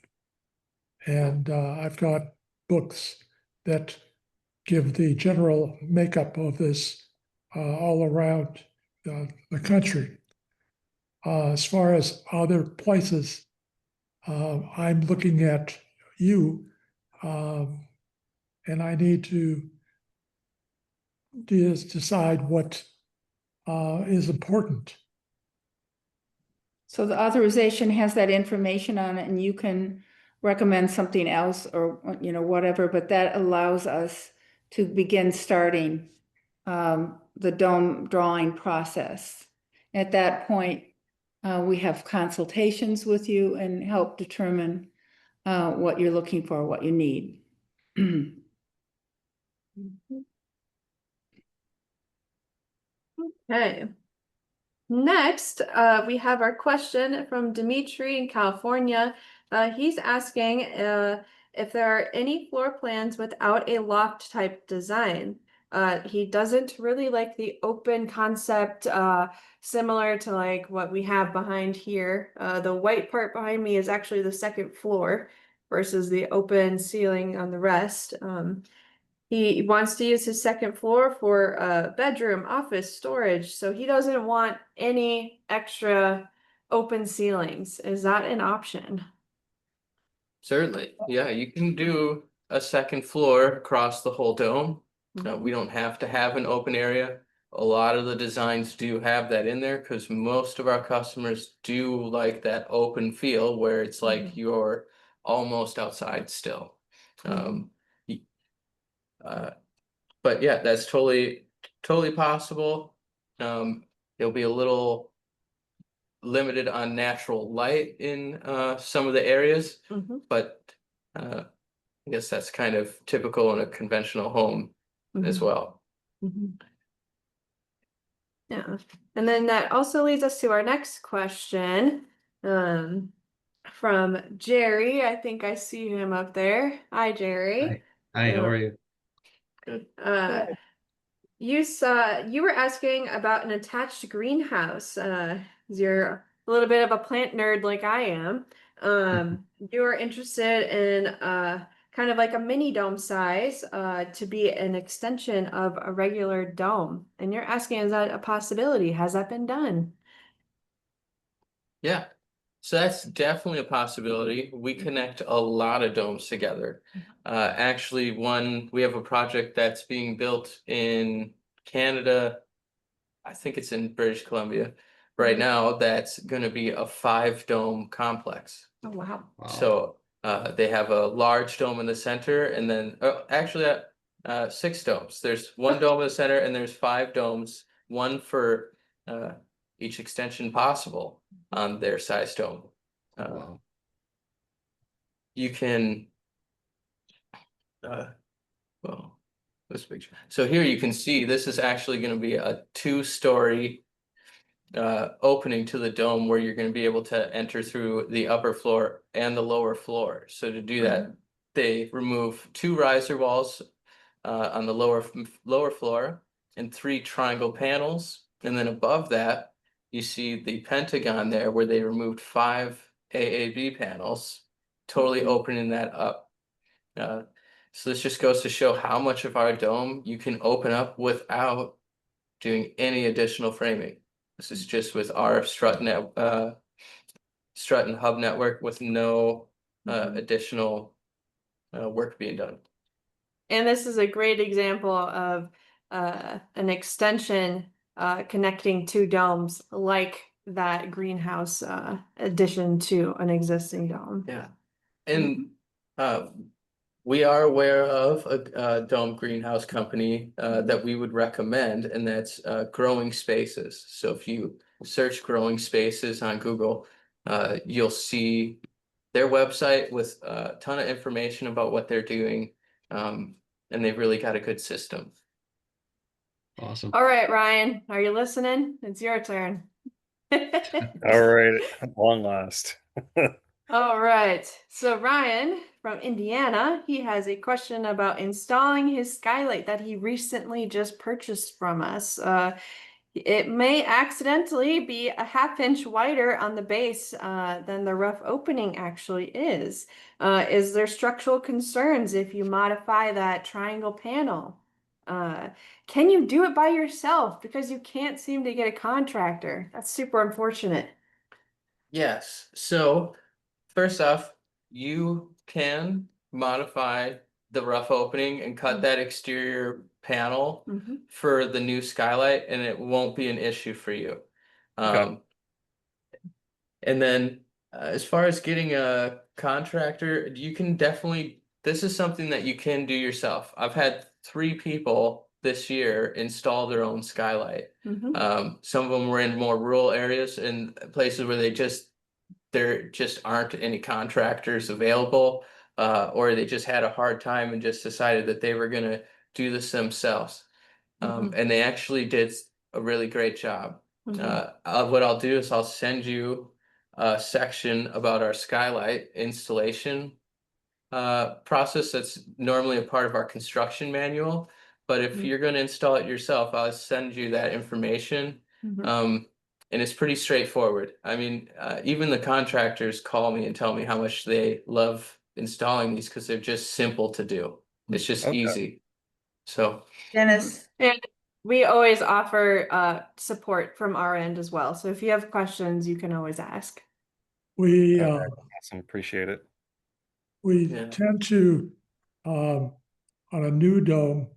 And I've got books that give the general makeup of this all around the country. As far as other places I'm looking at you, and I need to decide what is important. So the authorization has that information on it and you can recommend something else or, whatever, but that allows us to begin starting the dome drawing process. At that point, we have consultations with you and help determine what you're looking for, what you need. Okay. Next, we have our question from Dimitri in California. He's asking if there are any floor plans without a loft type design. He doesn't really like the open concept, similar to like what we have behind here. The white part behind me is actually the second floor versus the open ceiling on the rest. He wants to use his second floor for bedroom, office, storage, so he doesn't want any extra open ceilings. Is that an option? Certainly, yeah, you can do a second floor across the whole dome. We don't have to have an open area. A lot of the designs do have that in there because most of our customers do like that open feel where it's like you're almost outside still. But yeah, that's totally possible. It'll be a little limited on natural light in some of the areas, but I guess that's kind of typical in a conventional home as well. Yeah, and then that also leads us to our next question from Jerry. I think I see him up there. Hi, Jerry. Hi, how are you? You were asking about an attached greenhouse. You're a little bit of a plant nerd like I am. You were interested in kind of like a mini dome size to be an extension of a regular dome. And you're asking, is that a possibility? Has that been done? Yeah, so that's definitely a possibility. We connect a lot of domes together. Actually, we have a project that's being built in Canada. I think it's in British Columbia right now. That's going to be a 5-dome complex. Oh, wow. So they have a large dome in the center, and then actually 6 domes. There's 1 dome in the center, and there's 5 domes, one for each extension possible on their size dome. Wow. You can, well, this picture. So here you can see this is actually going to be a 2-story opening to the dome where you're going to be able to enter through the upper floor and the lower floor. So to do that, they remove 2 riser walls on the lower floor and 3 triangle panels, and then above that you see the pentagon there where they removed 5 AAB panels, totally opening that up. So this just goes to show how much of our dome you can open up without doing any additional framing. This is just with our strut and hub network with no additional work being done. And this is a great example of an extension connecting 2 domes like that greenhouse addition to an existing dome. Yeah, and we are aware of a dome greenhouse company that we would recommend, and that's Growing Spaces. So if you search Growing Spaces on Google, you'll see their website with a ton of information about what they're doing, and they've really got a good system. Awesome. All right, Ryan, are you listening? It's your turn. All right, at long last. All right. So Ryan from Indiana, he has a question about installing his skylight that he recently just purchased from us. It may accidentally be a 1/2 inch wider on the base than the rough opening actually is. Is there structural concerns if you modify that triangle panel? Can you do it by yourself because you can't seem to get a contractor? That's super unfortunate. Yes, so first off, you can modify the rough opening and cut that exterior panel Mhm. for the new skylight, and it won't be an issue for you. Okay. And then as far as getting a contractor, you can definitely, this is something that you can do yourself. I've had 3 people this year install their own skylight. Mhm. Some of them were in more rural areas and places where there just aren't any contractors available, or they just had a hard time and just decided that they were gonna do this themselves. Mhm. And they actually did a really great job. Mhm. What I'll do is I'll send you a section about our skylight installation process that's normally a part of our construction manual. But if Mhm. you're going to install it yourself, I'll send you that information. Mhm. And it's pretty straightforward. I mean, even the contractors call me and tell me how much they love installing these because they're just simple to do. It's just Okay. easy. So, Dennis, And we always offer support from our end as well. So if you have questions, you can always ask. We, Okay. Awesome. Appreciate it. we Yeah. tend to, on a new dome,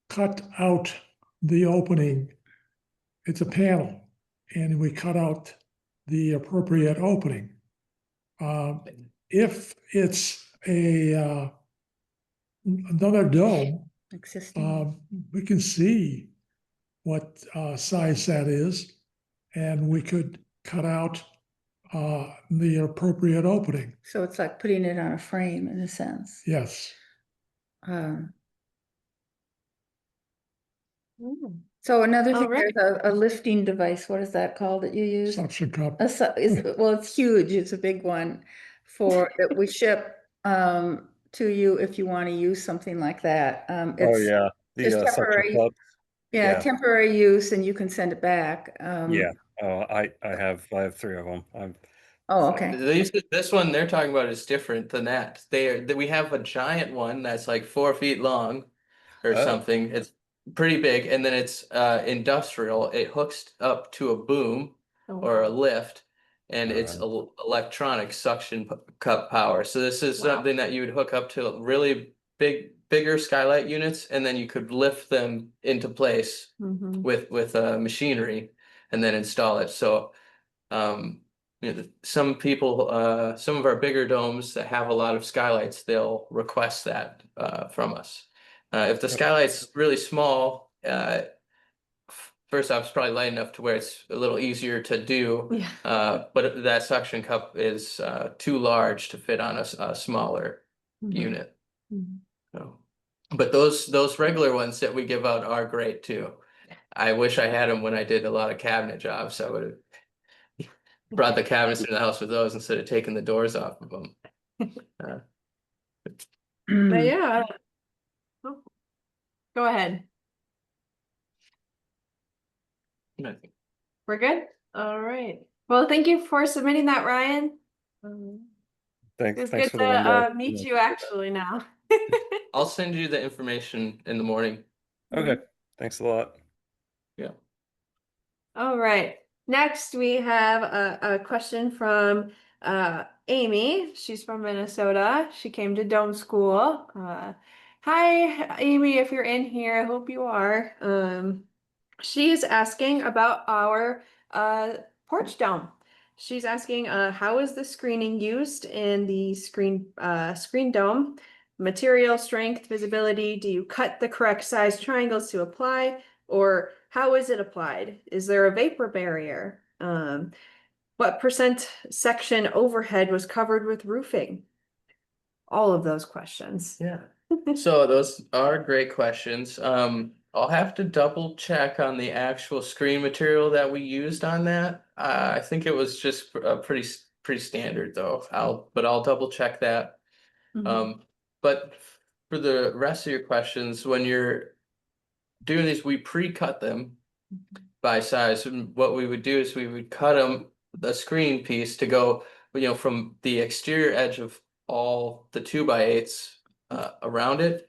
cut out the opening. It's a panel, and we cut out the appropriate opening. If it's another dome, existing. we can see what size that is, and we could cut out the appropriate opening. So it's like putting it on a frame in a sense. Yes. Um, Mm. So another All thing, right. there's a lifting device. What is that called that you use? Suction cup. Well, it's huge. It's a big one that we ship to you if you want to use something like that. Oh It's yeah, just the suction temporary. cups. Yeah, Yeah. temporary use, and you can send it back. Yeah. Oh, I have 3 of them. Oh, okay. this one they're talking about is different than that. We have a giant one that's like 4 feet long or Oh. something. It's pretty big, and then it's industrial. It hooks up to a boom Oh, or a wow. lift, and it's electronic suction cup power. So this is Wow. something that you would hook up to really bigger skylight units, and then you could lift them into place Mhm. with machinery and then install it. So some people, some of our bigger domes that have a lot of skylights, they'll request that from us. If the skylight's really small, first off, it's probably light enough to where it's a little easier to do. Yeah. But that suction cup is too large to fit on a smaller Mhm. unit. Mhm. So, but those regular ones that we give out are great too. I wish I had them when I did a lot of cabinet jobs. I would have brought the cabinets into the house with those instead of taking the doors off of them. But yeah. Oh. Go ahead. We're good? All right. Well, thank you for submitting that, Ryan. It's Thanks good for the window. to meet you actually now. I'll send you the information in the morning. Okay. Thanks a lot. Yeah. All right. Next, we have a question from Amy. She's from Minnesota. She came to Dome School. Hi, Amy, if you're in here, I hope you are. She's asking about our porch dome. She's asking how is the screening used in the screen dome? Material, strength, visibility. Do you cut the correct size triangles to apply? Or how is it applied? Is there a vapor barrier? What percent section overhead was covered with roofing? All of those questions. Yeah. So those are great questions. I'll have to double check on the actual screen material that we used on that. I think it was just pretty standard though. I'll double check that. Mhm. But for the rest of your questions, when you're doing these, we pre-cut them by size. And what we would do is we would cut them the screen piece to go, from the exterior edge of all the 2x8s around it.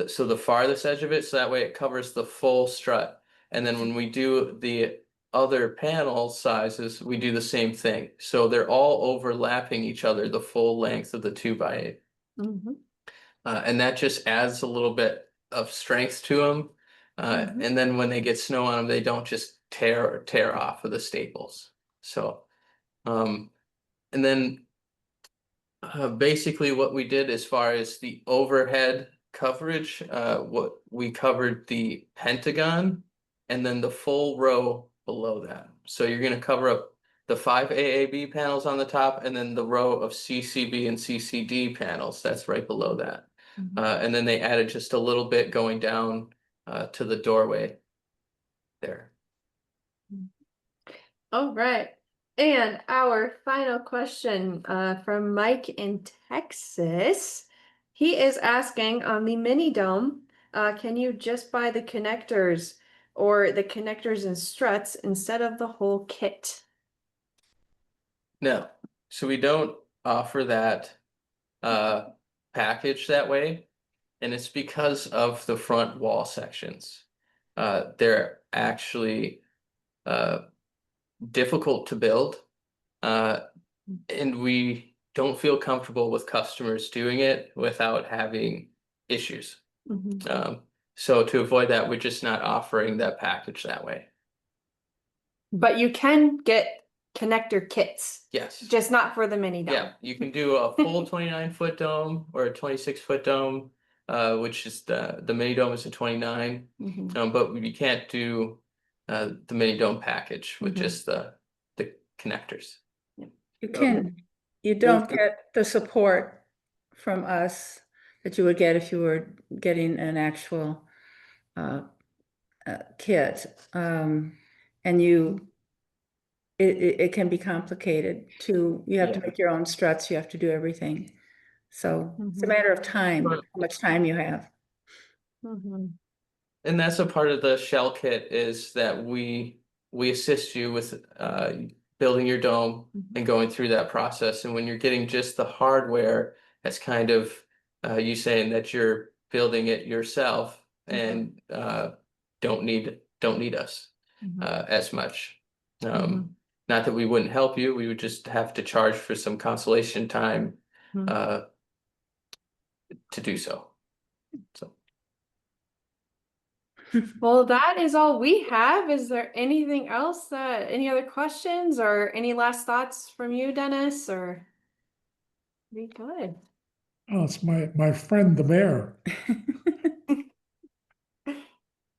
So the farthest edge of it, so that way it covers the full strut. And then when we do the other panel sizes, we do the same thing. So they're all overlapping each other, the full length of the 2x8. Mhm. And that just adds a little bit of strength to them. Mhm. And then when they get snow on them, they don't just tear off of the staples. So, and then basically what we did as far as the overhead coverage, what we covered the pentagon and then the full row below that. So you're going to cover up the 5 AAB panels on the top and then the row of CCB and CCD panels that's right below that. And then they added just a little bit going down to the doorway there. All right. And our final question from Mike in Texas. He is asking on the mini dome, can you just buy the connectors or the connectors and struts instead of the whole kit? No, so we don't offer that package that way. And it's because of the front wall sections. They're actually difficult to build. And we don't feel comfortable with customers doing it without having issues. So to avoid that, we're just not offering that package that way. But you can get connector kits, Yes. just not for the mini dome. Yeah, you can do a full 29-foot dome or a 26-foot dome, which is the mini dome is a 29. But you can't do the mini dome package with just the connectors. You don't get the support from us that you would get if you were getting an actual kit. And it can be complicated too. You have to make your own struts, you have to do everything. So it's a matter of time, how much time you have. And that's a part of the shell kit is that we assist you with building your dome and going through that process. And when you're getting just the hardware, that's kind of you saying that you're building it yourself and don't need us as much. Not that we wouldn't help you, we would just have to charge for some consolation time to do so. Well, that is all we have. Is there anything else any other questions or any last thoughts from you, Dennis, or? Be good. Oh, it's my friend, the mayor.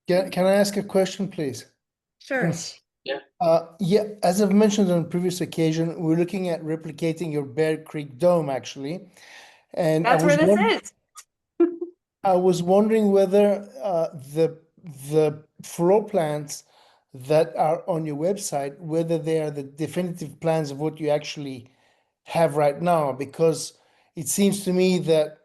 Can I ask a question, please? Sure. Yes. Yeah, as I've mentioned on a previous occasion, we're looking at replicating your Bear Creek Dome, actually. And That's where this is. I was wondering whether the floor plans that are on your website, whether they are the definitive plans of what you actually have right now, because it seems to me that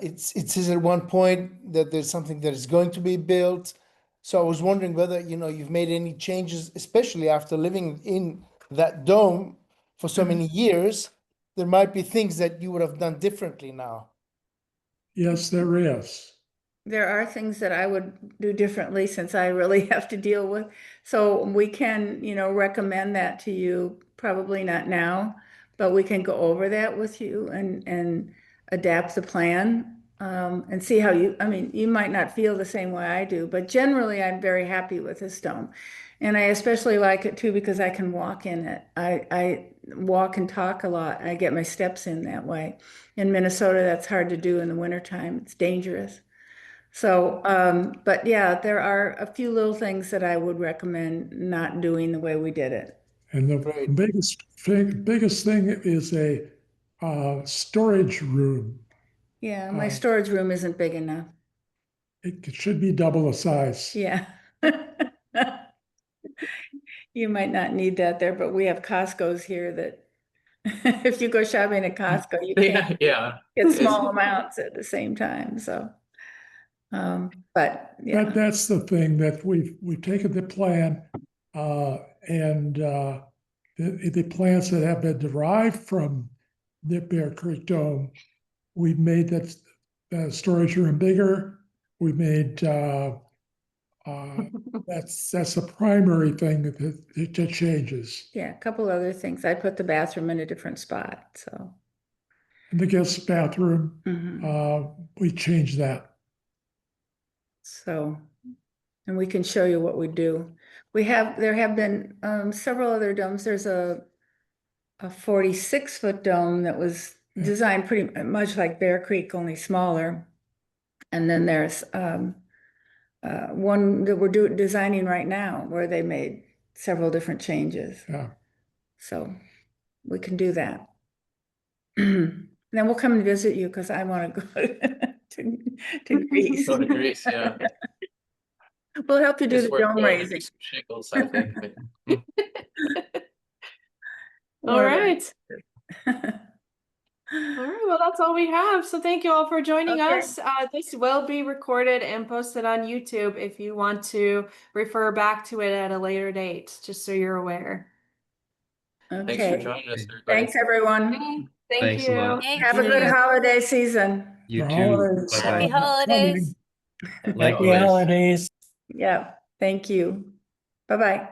it says at one point that there's something that is going to be built. So I was wondering whether, you've made any changes, especially after living in that dome for so many years. There might be things that you would have done differently now. Yes, there is. There are things that I would do differently since I really have to deal with. So we can, recommend that to you, probably not now, but we can go over that with you and adapt the plan and see how you might not feel the same way I do, but generally I'm very happy with this dome. And I especially like it too because I can walk in it. I walk and talk a lot. I get my steps in that way. In Minnesota, that's hard to do in the wintertime. It's dangerous. So, but yeah, there are a few little things that I would recommend not doing the way we did it. And the Right. biggest thing is a storage room. Yeah, my storage room isn't big enough. It should be double the size. Yeah. You might not need that there, but we have Costco's here that if you go shopping at Costco, you can't get small amounts at the same time. So, but yeah. That's the thing that we've taken the plan and the plans that have been derived from the Bear Creek Dome. We've made that storage room bigger. We made That's the primary thing that changes. Yeah, a couple other things. I put the bathroom in a different spot, so. In the guest bathroom, Mhm. we changed that. So, and we can show you what we do. There have been several other domes. There's a 46-foot dome that was Yeah. designed pretty much like Bear Creek, only smaller. And then there's one that we're designing right now where they made several different changes. Yeah. So we can do that. Then we'll come and visit you because I want to go to Greece. Go to Greece, yeah. We'll help you do It's the worth dome going to do raising. some shingles, I think. All Whatever. right. All right, well, that's all we have. So thank you all for joining Okay. us. This will be recorded and posted on YouTube if you want to refer back to it at a later date, just so you're aware. Thanks for Okay, joining us, everybody. thanks, everyone. Thank Thanks a you. lot. Have a good holiday season. You The too. holidays Bye-bye. Happy are holidays. coming. Likewise. holidays. Yeah, thank you. Bye-bye.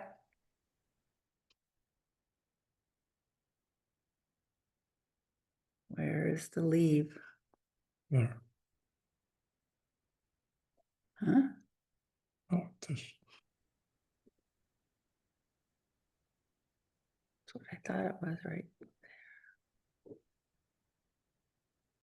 Where is the leave? There. Huh? Oh, this. That's what I thought it was, right?